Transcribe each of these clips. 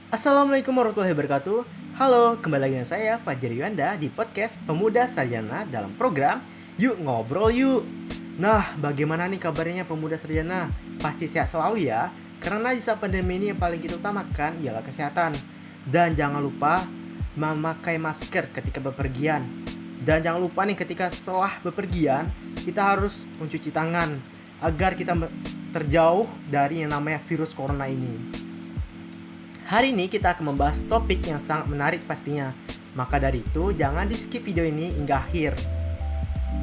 Assalamualaikum warahmatullahi wabarakatuh. Halo, kembali lagi dengan saya Fajar Yuanda di podcast Pemuda Sarjana dalam program Yuk Ngobrol Yuk. Nah, bagaimana nih kabarnya Pemuda Sarjana? Pasti sehat selalu ya. Karena di saat pandemi ini yang paling kita utamakan ialah kesehatan. Dan jangan lupa memakai masker ketika bepergian. Dan jangan lupa nih ketika setelah bepergian kita harus mencuci tangan agar kita terjauh dari yang namanya virus corona ini. Hari ini kita akan membahas topik yang sangat menarik pastinya. Maka dari itu, jangan di skip video ini hingga akhir.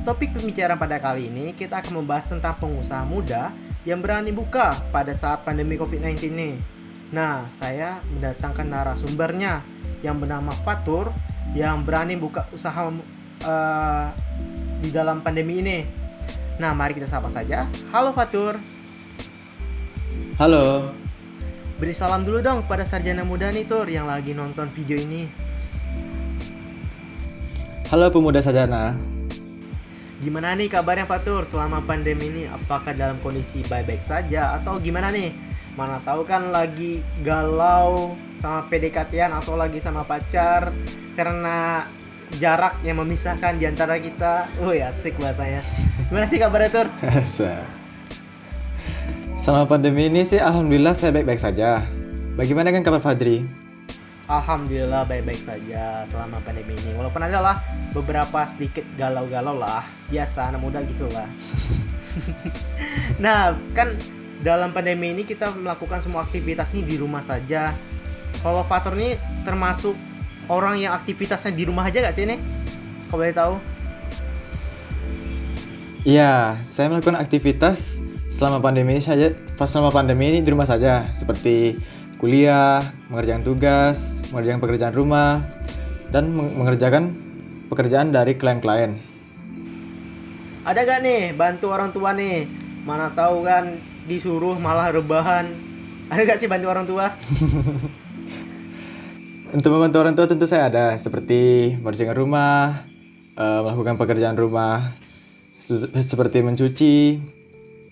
Topik pembicaraan pada kali ini kita akan membahas tentang pengusaha muda yang berani buka pada saat pandemi COVID-19 ini. Nah, saya mendatangkan narasumbernya yang bernama Fatur yang berani buka usaha di dalam pandemi ini. Nah, mari kita sapa saja. Halo Fatur. Halo, Beri salam dulu dong kepada sarjana muda nih Tur yang lagi nonton video ini. halo pemuda sarjana. Gimana nih kabarnya Fatur selama pandemi ini? Apakah dalam kondisi baik-baik saja atau gimana nih? Mana tahu kan lagi galau sama PDKT-an atau lagi sama pacar karena jarak yang memisahkan di antara kita. Asik bahasanya. Gimana sih kabarnya Tur? Selama pandemi ini sih alhamdulillah saya baik-baik saja. Bagaimana kan kabar Fadri? Alhamdulillah baik-baik saja selama pandemi ini. Walaupun ada lah beberapa sedikit galau-galau lah. Biasa anak muda gitu lah. Nah, kan dalam pandemi ini kita melakukan semua aktivitas ini di rumah saja. Kalau Fatur ini termasuk orang yang aktivitasnya di rumah aja gak sih nih? Kalau boleh tahu? Iya, saya melakukan aktivitas selama pandemi ini di rumah saja, seperti kuliah, mengerjakan tugas, mengerjakan pekerjaan rumah, dan mengerjakan pekerjaan dari klien-klien. Ada gak nih bantu orang tua nih? Mana tahu kan disuruh malah rebahan. Ada gak sih bantu orang tua? Untuk membantu orang tua tentu saya ada, seperti membersihkan rumah, melakukan pekerjaan rumah, seperti mencuci,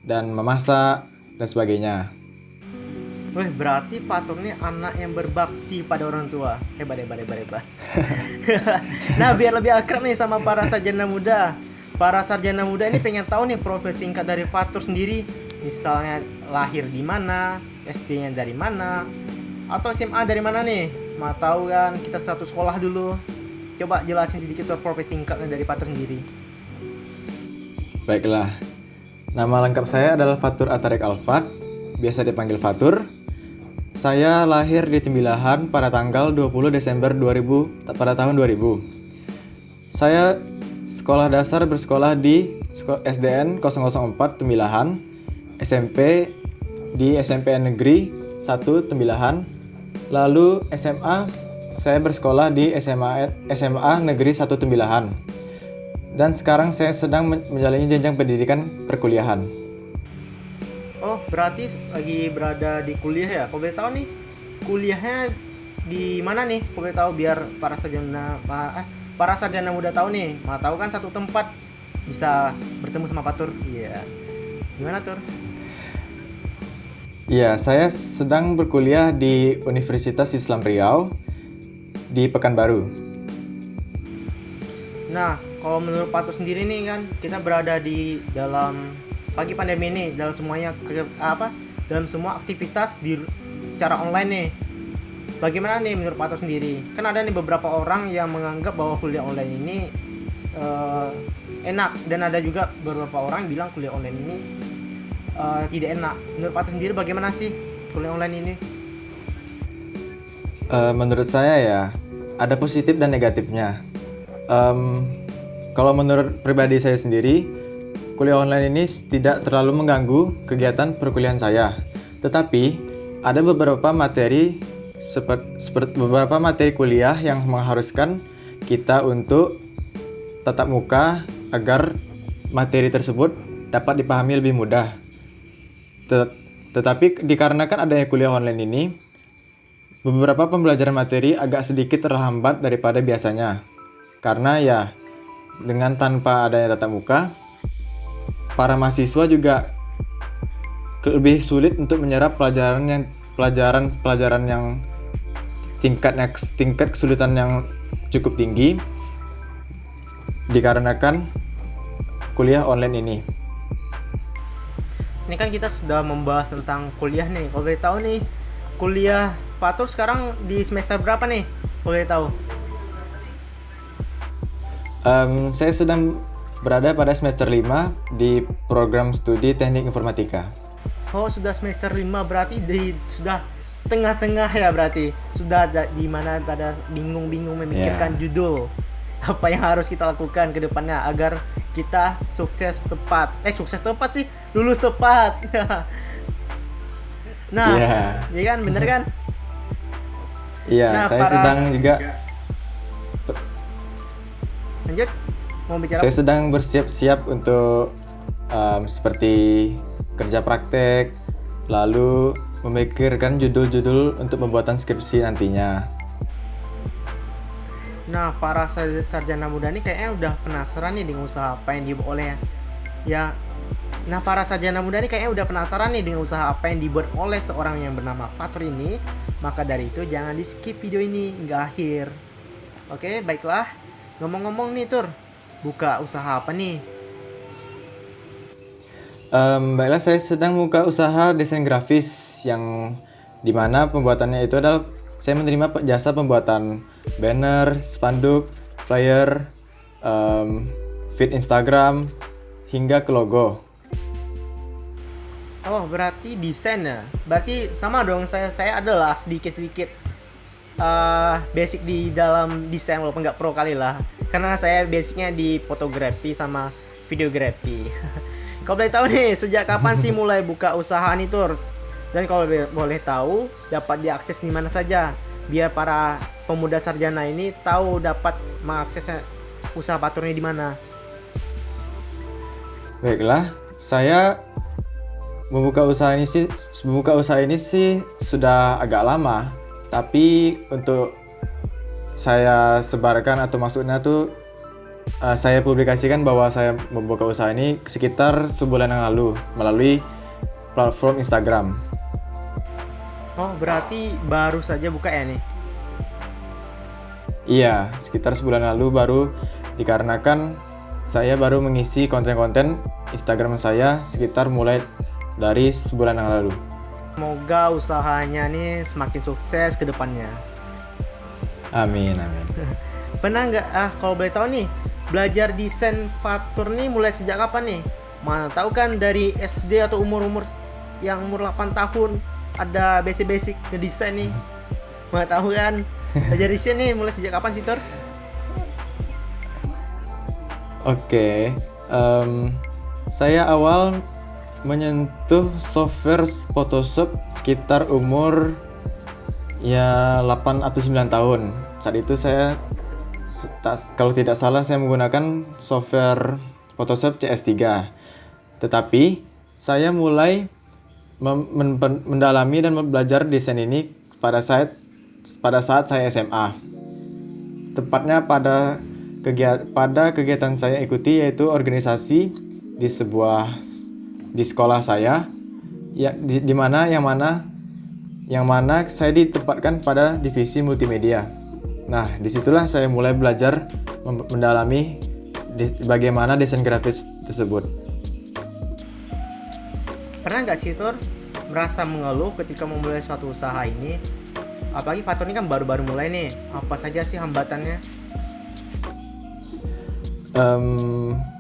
dan memasak, dan sebagainya. Wih, berarti Fatur ini anak yang berbakti pada orang tua. Hebat. Nah, biar lebih akrab nih sama para sarjana muda. Para sarjana muda ini pengen tahu nih profil singkat dari Fatur sendiri. Misalnya lahir di mana, SD-nya dari mana, atau SMA dari mana nih? Mau tahu kan kita satu sekolah dulu. Coba jelasin sedikit tuh profil singkatnya dari Fatur sendiri. Baiklah, nama lengkap saya adalah Fatur Atarik Alfat, biasa dipanggil Fatur. Saya lahir di Tembilahan pada tanggal 20 Desember pada tahun 2000. Saya sekolah dasar bersekolah di SDN 004 Tembilahan, SMP di SMPN Negeri 1 Tembilahan. Lalu SMA saya bersekolah di SMA Negeri 1 Tembilahan. Dan sekarang saya sedang menjalani jenjang pendidikan perkuliahan. Oh, berarti lagi berada di kuliah ya? Kau boleh tahu nih, kuliahnya di mana nih? Kau boleh tahu biar para sarjana muda tahu nih. Mau tahu kan satu tempat bisa bertemu sama Fatur. Iya. Gimana Tur? Iya, saya sedang berkuliah di Universitas Islam Riau di Pekanbaru. Nah, kalau menurut Fatur sendiri nih kan kita berada di dalam pagi pandemi ini, dalam semuanya dalam semua aktivitas secara online nih. Bagaimana nih menurut Fatur sendiri? Kan ada nih beberapa orang yang menganggap bahwa kuliah online ini enak, dan ada juga beberapa orang yang bilang kuliah online ini tidak enak. Menurut Fatur sendiri bagaimana sih kuliah online ini? Menurut saya ya, ada positif dan negatifnya. Kalau menurut pribadi saya sendiri, kuliah online ini tidak terlalu mengganggu kegiatan perkuliahan saya. Tetapi ada beberapa materi beberapa materi kuliah yang mengharuskan kita untuk tatap muka agar materi tersebut dapat dipahami lebih mudah. Tetapi dikarenakan adanya kuliah online ini, beberapa pembelajaran materi agak sedikit terhambat daripada biasanya. Karena ya, dengan tanpa adanya tatap muka, para mahasiswa juga lebih sulit untuk menyerap pelajaran yang tingkat kesulitan yang cukup tinggi dikarenakan kuliah online ini. Ini kan kita sudah membahas tentang kuliah nih. Kalau boleh tahu nih, kuliah Fatur sekarang di semester berapa nih? Kalau boleh tahu. Saya sedang berada pada semester 5 di program studi Teknik Informatika. Oh, sudah semester 5 berarti sudah tengah-tengah ya berarti. Sudah di mana pada bingung-bingung memikirkan judul. Apa yang harus kita lakukan ke depannya agar kita sukses tepat. Sukses tepat sih, lulus tepat. Nah, iya kan, bener kan? Iya, Nah, saya sedang juga lanjut mau bicara. Saya sedang bersiap-siap untuk seperti kerja praktek, lalu memikirkan judul-judul untuk pembuatan skripsi nantinya. Nah, para sarjana muda ini kayaknya udah penasaran nih dengan usaha apa yang dibuat oleh Nah, para sarjana muda ini kayaknya udah penasaran nih dengan usaha apa yang dibuat oleh seorang yang bernama Fatur ini. Maka dari itu jangan di skip video ini hingga akhir. Oke, baiklah. Ngomong-ngomong nih Tur, buka usaha apa nih? Baiklah, saya sedang buka usaha desain grafis yang dimana pembuatannya itu adalah saya menerima jasa pembuatan banner, spanduk, flyer, feed Instagram, hingga ke logo. Oh, berarti desain ya? Berarti sama dong, saya adalah sedikit-sedikit basic di dalam desain walaupun nggak pro kali lah. Karena saya basicnya di fotografi sama videografi. Kau boleh tahu nih, sejak kapan sih mulai buka usaha nih Tur? Dan kalau boleh tahu, dapat diakses di mana saja biar para pemuda sarjana ini tahu dapat mengakses usaha Fatur ini di mana. Baiklah, saya membuka usaha ini sih sudah agak lama, tapi untuk saya sebarkan atau maksudnya tuh saya publikasikan bahwa saya membuka usaha ini sekitar sebulan yang lalu melalui platform Instagram. Oh, berarti baru saja buka ya nih? Iya, sekitar sebulan lalu baru, dikarenakan saya baru mengisi konten-konten Instagram saya sekitar mulai dari sebulan yang lalu. Semoga usahanya nih semakin sukses ke depannya. Amin, amin. Pernah nggak, kalau boleh tahu nih, belajar desain Fatur nih mulai sejak kapan nih? Mana tahu kan dari SD atau umur yang umur 8 tahun ada basic ngedesain nih. Mana tahu kan belajar desain nih mulai sejak kapan sih Tur? Oke, saya awal menyentuh software Photoshop sekitar umur 8 atau 9 tahun. Saat itu saya kalau tidak salah saya menggunakan software Photoshop CS3. Tetapi saya mulai mendalami dan belajar desain ini pada saat saya SMA. Tepatnya pada kegiatan saya ikuti, yaitu organisasi di sekolah saya, ya yang mana saya ditempatkan pada divisi multimedia. Nah, disitulah saya mulai belajar mendalami bagaimana desain grafis tersebut. Pernah nggak sih Tur merasa mengeluh ketika memulai suatu usaha ini? Apalagi Fatur ini kan baru-baru mulai nih. Apa saja sih hambatannya?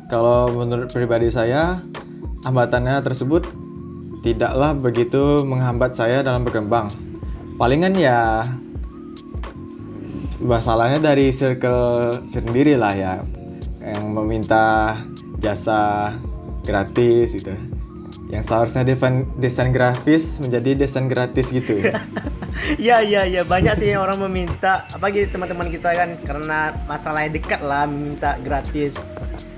Kalau menurut pribadi saya, hambatannya tersebut tidaklah begitu menghambat saya dalam berkembang. Palingan ya masalahnya dari circle sendiri lah ya, yang meminta jasa gratis gitu. Yang seharusnya desain grafis menjadi desain gratis gitu. Iya, banyak sih orang meminta, apalagi teman-teman kita kan karena masalahnya dekat lah meminta gratis.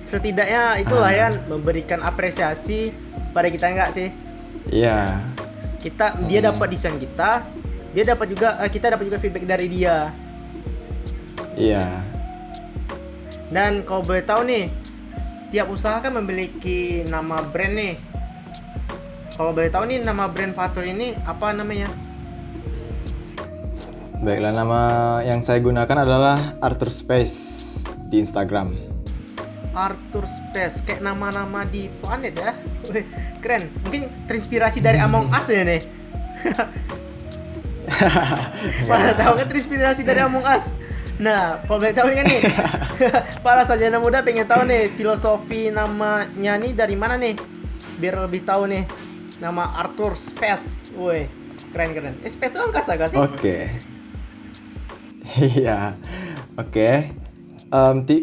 Setidaknya itulah ya, memberikan apresiasi pada kita, enggak sih? Iya. Dia dapat desain kita, kita dapat juga feedback dari dia. Iya. Dan kalau boleh tahu nih, setiap usaha kan memiliki nama brand nih. Kalau boleh tahu nih, nama brand Fatur ini apa namanya? Baiklah, nama yang saya gunakan adalah Arthur Space di Instagram. Arthur Space, kayak nama-nama di planet ya. Wih, keren. Mungkin terinspirasi dari Among Us ya nih. Pada tahu kan terinspirasi dari Among Us. Nah, kalau boleh tahu nih kan nih, para sarjana muda pengen tahu nih filosofi namanya nih dari mana nih? Biar lebih tahu nih. Nama Arthur Space. Woi, keren. Space itu angkasa gak sih? Oke. Iya. Oke.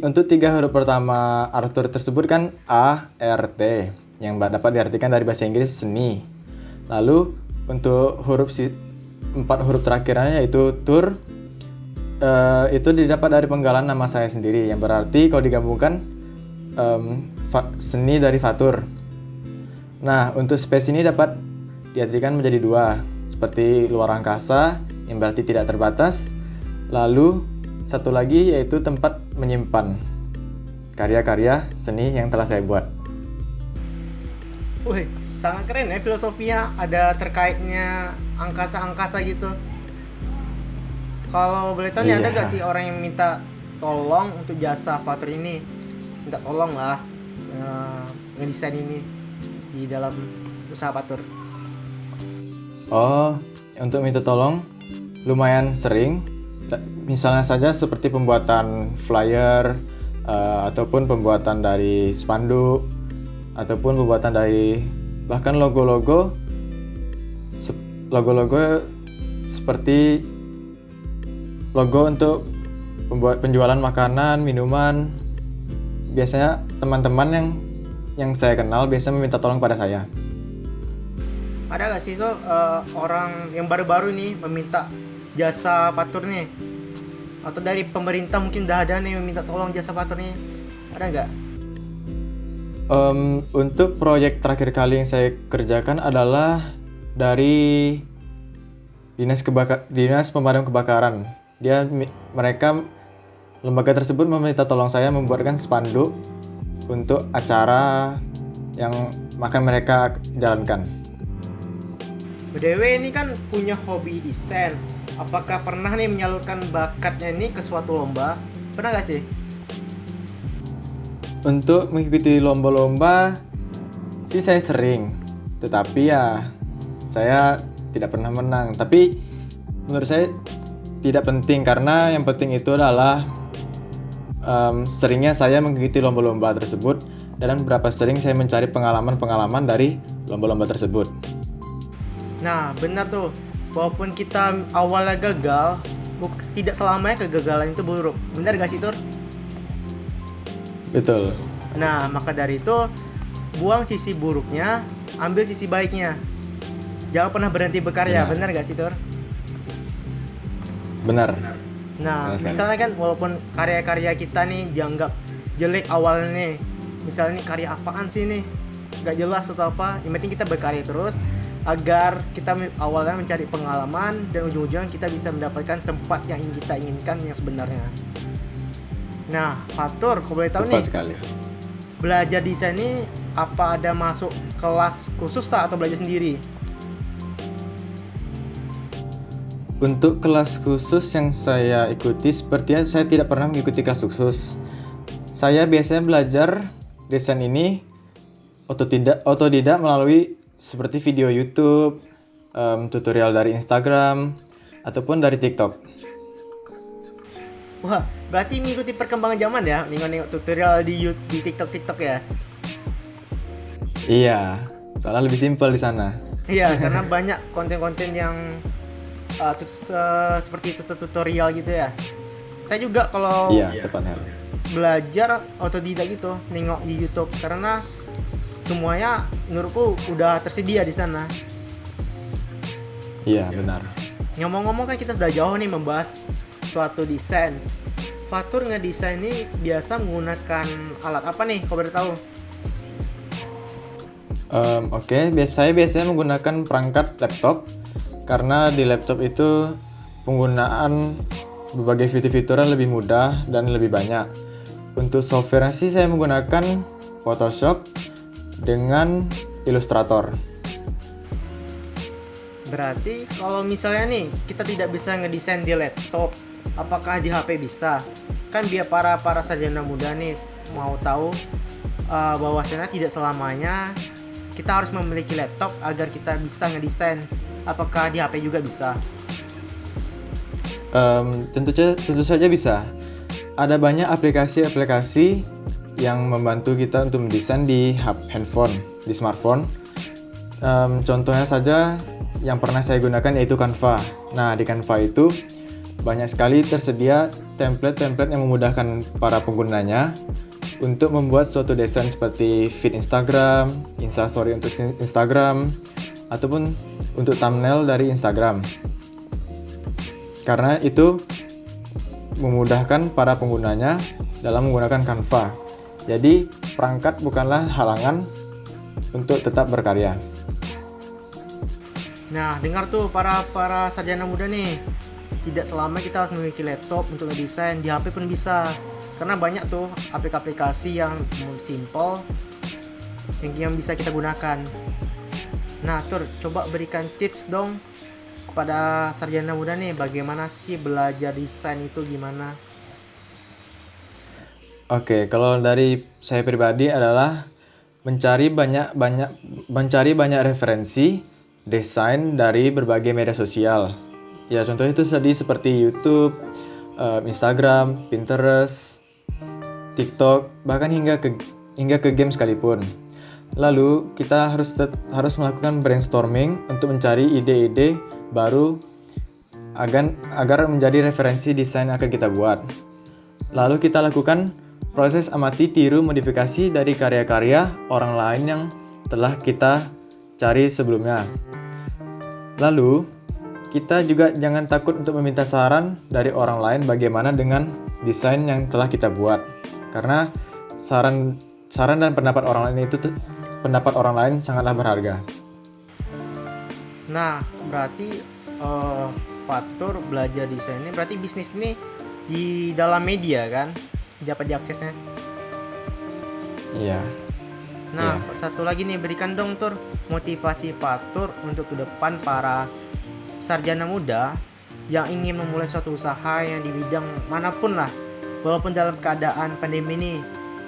Untuk 3 huruf pertama Arthur tersebut kan A, R, T, yang dapat diartikan dari bahasa Inggris seni. Lalu untuk 4 huruf terakhirnya yaitu Tur, itu didapat dari penggalan nama saya sendiri, yang berarti kalau digabungkan seni dari Fatur. Nah, untuk space ini dapat diartikan menjadi 2, seperti luar angkasa yang berarti tidak terbatas. Lalu satu lagi yaitu tempat menyimpan karya-karya seni yang telah saya buat. Wih, sangat keren ya filosofinya, ada terkaitnya angkasa-angkasa gitu. Kalau boleh tahu nih, ada gak sih orang yang minta tolong untuk jasa Fatur ini? Minta tolong lah ngedesain ini di dalam usaha Fatur. Oh, untuk minta tolong lumayan sering. Misalnya saja seperti pembuatan flyer, ataupun pembuatan dari spanduk, ataupun pembuatan dari bahkan logo-logo seperti logo untuk penjualan makanan, minuman. Biasanya teman-teman yang saya kenal biasanya meminta tolong pada saya. Ada gak sih orang yang baru-baru nih meminta jasa Fatur nih? Atau dari pemerintah mungkin udah ada nih meminta tolong jasa Fatur nih? Ada nggak? Untuk proyek terakhir kali yang saya kerjakan adalah dari Dinas Pemadam Kebakaran. Lembaga tersebut meminta tolong saya membuatkan spanduk untuk acara yang akan mereka jalankan. BTW ini kan punya hobi desain. Apakah pernah nih menyalurkan bakatnya ini ke suatu lomba? Pernah gak sih? Untuk mengikuti lomba-lomba sih saya sering, tetapi ya saya tidak pernah menang. Tapi menurut saya tidak penting, karena yang penting itu adalah seringnya saya mengikuti lomba-lomba tersebut dan berapa sering saya mencari pengalaman-pengalaman dari lomba-lomba tersebut. Nah, benar tuh. Walaupun kita awalnya gagal, tidak selamanya kegagalan itu buruk. Benar gak sih, Tur? Betul. Nah, maka dari itu buang sisi buruknya, ambil sisi baiknya. Jangan pernah berhenti berkarya. Benar gak sih, Tur? Benar. Nah, misalnya kan walaupun karya-karya kita nih dianggap jelek awalnya nih. Misalnya nih, karya apaan sih nih? Gak jelas atau apa. Yang penting kita berkarya terus agar kita awalnya mencari pengalaman dan ujung-ujungnya kita bisa mendapatkan tempat yang ingin kita inginkan yang sebenarnya. Nah, Fatur, kalau boleh tahu tepat nih, sekali. Belajar desain ini apa ada masuk kelas khusus tak atau belajar sendiri? Untuk kelas khusus yang saya ikuti, sepertinya saya tidak pernah mengikuti kelas khusus. Saya biasanya belajar desain ini otodidak melalui seperti video YouTube, tutorial dari Instagram, ataupun dari TikTok. Wah, berarti mengikuti perkembangan zaman ya, nengok tutorial di TikTok ya? Iya, soalnya lebih simpel di sana. Iya, karena banyak konten-konten yang seperti tutorial gitu ya. Saya juga kalau tepatnya belajar otodidak gitu, nengok di YouTube, karena semuanya menurutku udah tersedia di sana. Iya, benar. Ngomong-ngomong kan kita sudah jauh nih membahas suatu desain. Fatur ngedesain ini biasa menggunakan alat apa nih, kau boleh tahu? Saya biasanya menggunakan perangkat laptop, karena di laptop itu penggunaan berbagai fitur-fiturnya lebih mudah dan lebih banyak. Untuk software sih saya menggunakan Photoshop dengan Illustrator. Berarti kalau misalnya nih kita tidak bisa ngedesain di laptop, apakah di HP bisa? Kan biar para sarjana muda nih mau tahu bahwasanya tidak selamanya kita harus memiliki laptop agar kita bisa ngedesain. Apakah di HP juga bisa? Tentu saja bisa. Ada banyak aplikasi-aplikasi yang membantu kita untuk mendesain di handphone, di smartphone. Contohnya saja yang pernah saya gunakan yaitu Canva. Nah, di Canva itu banyak sekali tersedia template-template yang memudahkan para penggunanya untuk membuat suatu desain seperti feed Instagram, Instastory untuk Instagram, ataupun untuk thumbnail dari Instagram. Karena itu memudahkan para penggunanya dalam menggunakan Canva. Jadi, perangkat bukanlah halangan untuk tetap berkarya. Nah, dengar tuh para sarjana muda nih. Tidak selama kita harus memiliki laptop untuk ngedesain, di HP pun bisa. Karena banyak tuh aplikasi yang simple yang bisa kita gunakan. Nah, Tur, coba berikan tips dong kepada sarjana muda nih, bagaimana sih belajar desain itu gimana? Oke, kalau dari saya pribadi adalah mencari banyak referensi desain dari berbagai media sosial. Ya, contohnya itu tadi seperti YouTube, Instagram, Pinterest, TikTok, bahkan hingga ke game sekalipun. Lalu kita harus melakukan brainstorming untuk mencari ide-ide baru agar menjadi referensi desain yang akan kita buat. Lalu kita lakukan proses amati tiru modifikasi dari karya-karya orang lain yang telah kita cari sebelumnya. Lalu kita juga jangan takut untuk meminta saran dari orang lain bagaimana dengan desain yang telah kita buat. Karena saran dan pendapat orang lain sangatlah berharga. Nah, berarti Fatur belajar desain ini berarti bisnis ini di dalam media kan? Dapat diaksesnya. Iya. Nah, Iya. satu lagi nih, berikan dong Tur motivasi Fatur untuk ke depan para sarjana muda yang ingin memulai suatu usaha yang di bidang manapun lah, walaupun dalam keadaan pandemi ini,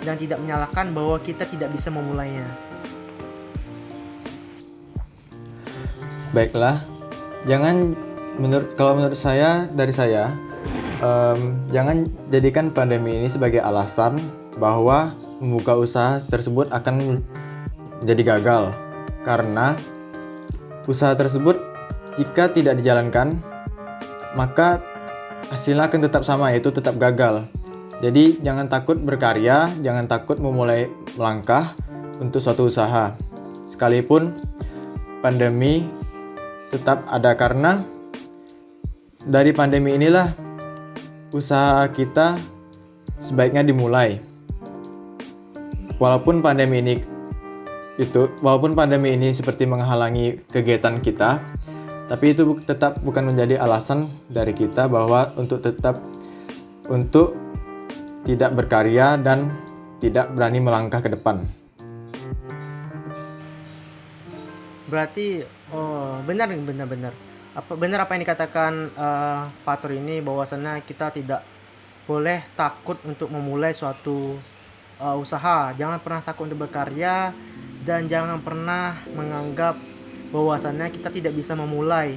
dan tidak menyalahkan bahwa kita tidak bisa memulainya. Baiklah, kalau menurut saya, jangan jadikan pandemi ini sebagai alasan bahwa membuka usaha tersebut akan jadi gagal. Karena usaha tersebut jika tidak dijalankan, maka hasilnya akan tetap sama, yaitu tetap gagal. Jadi jangan takut berkarya, jangan takut memulai melangkah untuk suatu usaha. Sekalipun pandemi tetap ada, karena dari pandemi inilah usaha kita sebaiknya dimulai. Walaupun pandemi ini seperti menghalangi kegiatan kita, tapi itu tetap bukan menjadi alasan dari kita bahwa untuk tidak berkarya dan tidak berani melangkah ke depan. Berarti benar. Benar apa yang dikatakan Fatur ini, bahwasannya kita tidak boleh takut untuk memulai suatu usaha. Jangan pernah takut untuk berkarya dan jangan pernah menganggap bahwasannya kita tidak bisa memulai.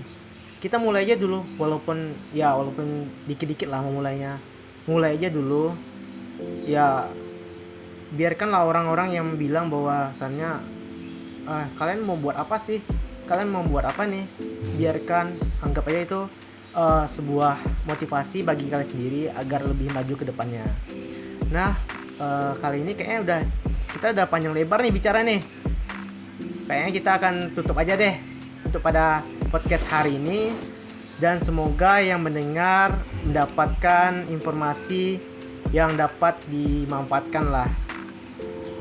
Kita mulai aja dulu, walaupun dikit-dikit lah memulainya. Mulai aja dulu. Ya, biarkanlah orang-orang yang bilang bahwasannya kalian mau buat apa sih? Kalian mau buat apa nih? Biarkan, anggap aja itu sebuah motivasi bagi kalian sendiri agar lebih maju ke depannya. Nah, kali ini kayaknya kita udah panjang lebar nih bicara nih. Kayaknya kita akan tutup aja deh untuk pada podcast hari ini, dan semoga yang mendengar mendapatkan informasi yang dapat dimanfaatkan lah.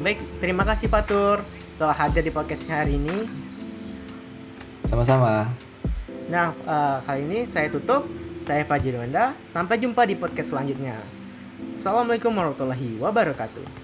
Baik, terima kasih Fatur telah hadir di podcast hari ini. Sama-sama. Nah, kali ini saya tutup. Saya Fajri Wanda. Sampai jumpa di podcast selanjutnya. Assalamualaikum warahmatullahi wabarakatuh.